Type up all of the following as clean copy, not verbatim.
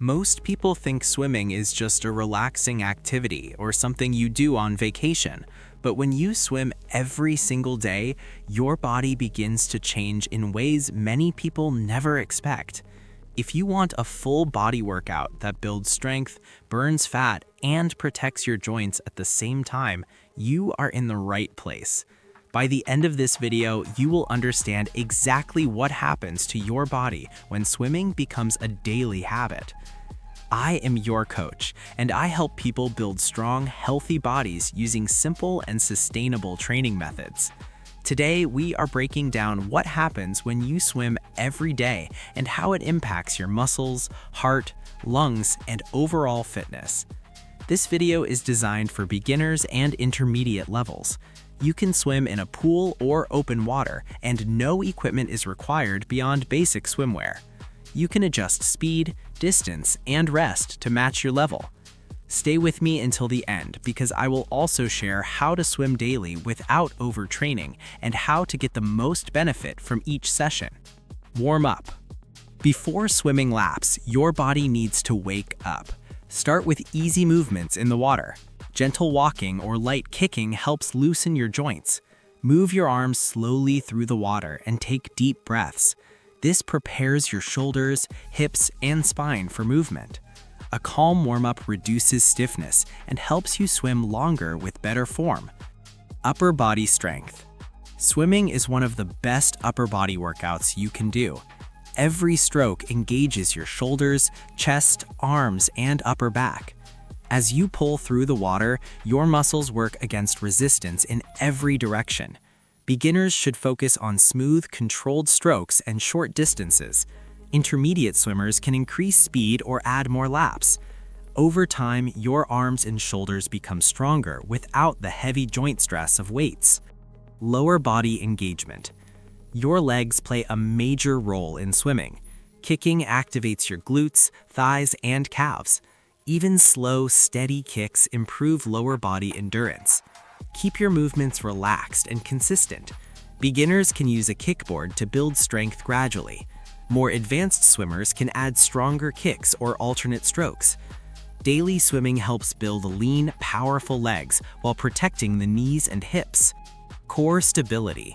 Most people think swimming is just a relaxing activity or something you do on vacation. But when you swim every single day, your body begins to change in ways many people never expect. If you want a full body workout that builds strength, burns fat, and protects your joints at the same time, you are in the right place. By the end of this video, you will understand exactly what happens to your body when swimming becomes a daily habit. I am your coach, and I help people build strong, healthy bodies using simple and sustainable training methods. Today, we are breaking down what happens when you swim every day and how it impacts your muscles, heart, lungs, and overall fitness. This video is designed for beginners and intermediate levels. You can swim in a pool or open water, and no equipment is required beyond basic swimwear. You can adjust speed, distance, and rest to match your level. Stay with me until the end because I will also share how to swim daily without overtraining and how to get the most benefit from each session. Warm up. Before swimming laps, your body needs to wake up. Start with easy movements in the water. Gentle walking or light kicking helps loosen your joints. Move your arms slowly through the water and take deep breaths. This prepares your shoulders, hips, and spine for movement. A calm warm-up reduces stiffness and helps you swim longer with better form. Upper body strength. Swimming is one of the best upper body workouts you can do. Every stroke engages your shoulders, chest, arms, and upper back. As you pull through the water, your muscles work against resistance in every direction. Beginners should focus on smooth, controlled strokes and short distances. Intermediate swimmers can increase speed or add more laps. Over time, your arms and shoulders become stronger without the heavy joint stress of weights. Lower body engagement. Your legs play a major role in swimming. Kicking activates your glutes, thighs, and calves. Even slow, steady kicks improve lower body endurance. Keep your movements relaxed and consistent. Beginners can use a kickboard to build strength gradually. More advanced swimmers can add stronger kicks or alternate strokes. Daily swimming helps build lean, powerful legs while protecting the knees and hips. Core stability.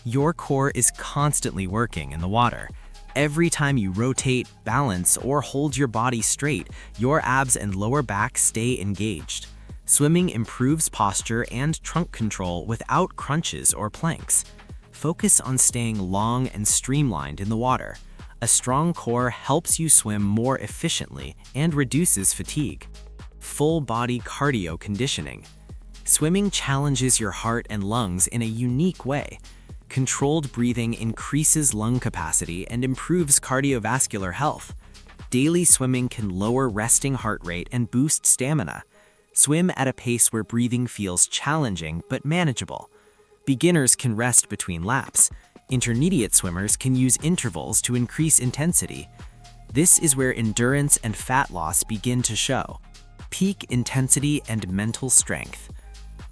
Your core is constantly working in the water. Every time you rotate, balance, or hold your body straight, your abs and lower back stay engaged. Swimming improves posture and trunk control without crunches or planks. Focus on staying long and streamlined in the water. A strong core helps you swim more efficiently and reduces fatigue. Full body cardio conditioning. Swimming challenges your heart and lungs in a unique way. Controlled breathing increases lung capacity and improves cardiovascular health. Daily swimming can lower resting heart rate and boost stamina. Swim at a pace where breathing feels challenging but manageable. Beginners can rest between laps. Intermediate swimmers can use intervals to increase intensity. This is where endurance and fat loss begin to show. Peak intensity and mental strength.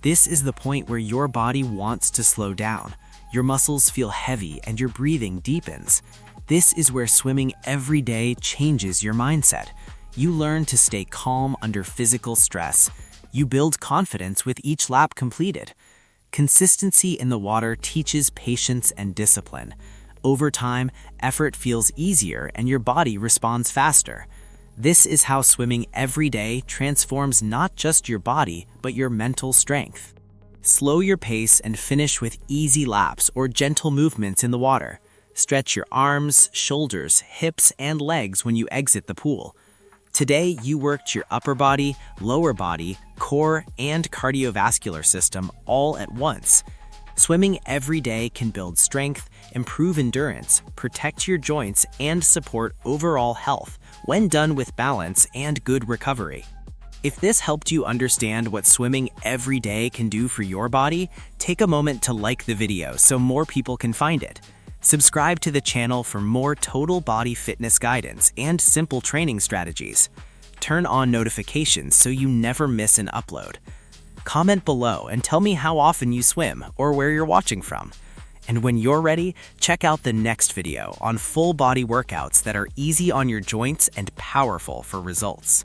This is the point where your body wants to slow down. Your muscles feel heavy and your breathing deepens. This is where swimming every day changes your mindset. You learn to stay calm under physical stress. You build confidence with each lap completed. Consistency in the water teaches patience and discipline. Over time, effort feels easier and your body responds faster. This is how swimming every day transforms not just your body, but your mental strength. Slow your pace and finish with easy laps or gentle movements in the water. Stretch your arms, shoulders, hips, and legs when you exit the pool. Today, you worked your upper body, lower body, core, and cardiovascular system all at once. Swimming every day can build strength, improve endurance, protect your joints, and support overall health when done with balance and good recovery. If this helped you understand what swimming every day can do for your body, take a moment to like the video so more people can find it. Subscribe to the channel for more total body fitness guidance and simple training strategies. Turn on notifications so you never miss an upload. Comment below and tell me how often you swim or where you're watching from. And when you're ready, check out the next video on full body workouts that are easy on your joints and powerful for results.